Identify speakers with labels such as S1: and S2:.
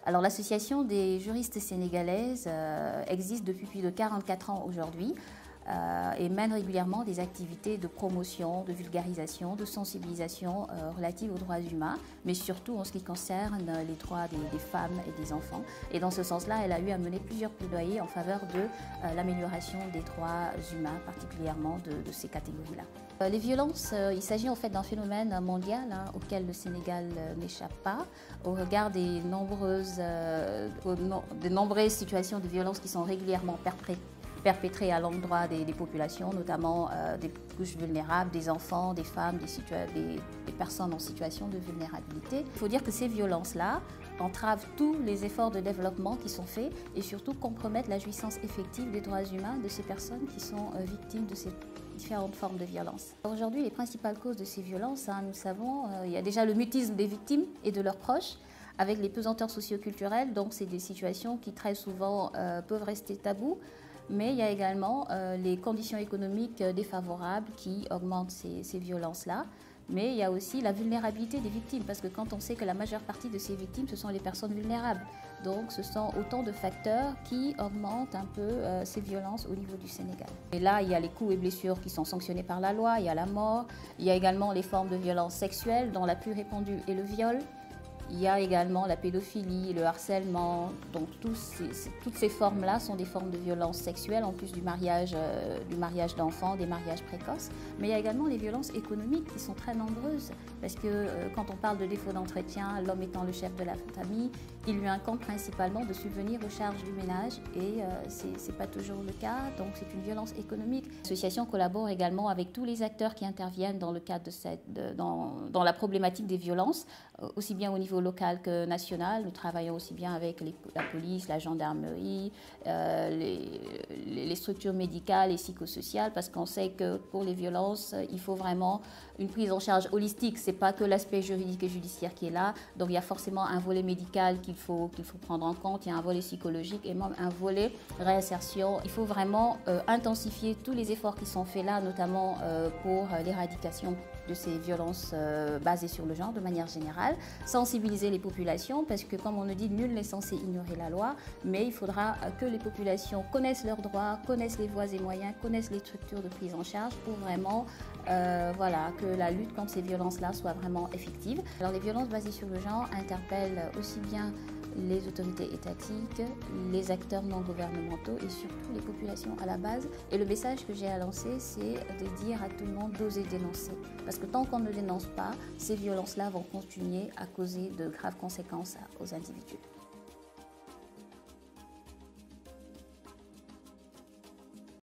S1: Alors l'association des juristes sénégalaises existe depuis plus de 44 ans aujourd'hui et mène régulièrement des activités de promotion, de vulgarisation, de sensibilisation relatives aux droits humains, mais surtout en ce qui concerne les droits des femmes et des enfants. Et dans ce sens-là, elle a eu à mener plusieurs plaidoyers en faveur de l'amélioration des droits humains, particulièrement de ces catégories-là. Les violences, il s'agit en fait d'un phénomène mondial auquel le Sénégal n'échappe pas, au regard des nombreuses situations de violence qui sont régulièrement perpétrées à l'endroit des populations, notamment des couches vulnérables, des enfants, des femmes, des personnes en situation de vulnérabilité. Il faut dire que ces violences-là entravent tous les efforts de développement qui sont faits et surtout compromettent la jouissance effective des droits humains de ces personnes qui sont victimes de ces différentes formes de violence. Aujourd'hui, les principales causes de ces violences, nous savons, il y a déjà le mutisme des victimes et de leurs proches, avec les pesanteurs socioculturelles, donc c'est des situations qui très souvent peuvent rester tabous, mais il y a également les conditions économiques défavorables qui augmentent ces violences-là. Mais il y a aussi la vulnérabilité des victimes, parce que quand on sait que la majeure partie de ces victimes, ce sont les personnes vulnérables. Donc ce sont autant de facteurs qui augmentent un peu ces violences au niveau du Sénégal. Et là, il y a les coups et blessures qui sont sanctionnés par la loi, il y a la mort, il y a également les formes de violence sexuelle, dont la plus répandue est le viol. Il y a également la pédophilie, le harcèlement, donc toutes ces formes-là sont des formes de violence sexuelle, en plus du mariage d'enfants, des mariages précoces. Mais il y a également les violences économiques qui sont très nombreuses, parce que quand on parle de défaut d'entretien, l'homme étant le chef de la famille, il lui incombe principalement de subvenir aux charges du ménage, et ce n'est pas toujours le cas, donc c'est une violence économique. L'association collabore également avec tous les acteurs qui interviennent dans le cadre dans la problématique des violences, aussi bien au niveau local que national. Nous travaillons aussi bien avec la police, la gendarmerie, les structures médicales et psychosociales, parce qu'on sait que pour les violences, il faut vraiment une prise en charge holistique. Ce n'est pas que l'aspect juridique et judiciaire qui est là, donc il y a forcément un volet médical qu'il faut prendre en compte, il y a un volet psychologique et même un volet réinsertion. Il faut vraiment intensifier tous les efforts qui sont faits là, notamment pour l'éradication de ces violences basées sur le genre de manière générale, sensibiliser les populations, parce que comme on le dit, nul n'est censé ignorer la loi, mais il faudra que les populations connaissent leurs droits, connaissent les voies et moyens, connaissent les structures de prise en charge pour vraiment que la lutte contre ces violences-là soit vraiment effective. Alors les violences basées sur le genre interpellent aussi bien les autorités étatiques, les acteurs non gouvernementaux et surtout les populations à la base. Et le message que j'ai à lancer, c'est de dire à tout le monde d'oser dénoncer. Parce que tant qu'on ne dénonce pas, ces violences-là vont continuer à causer de graves conséquences aux individus.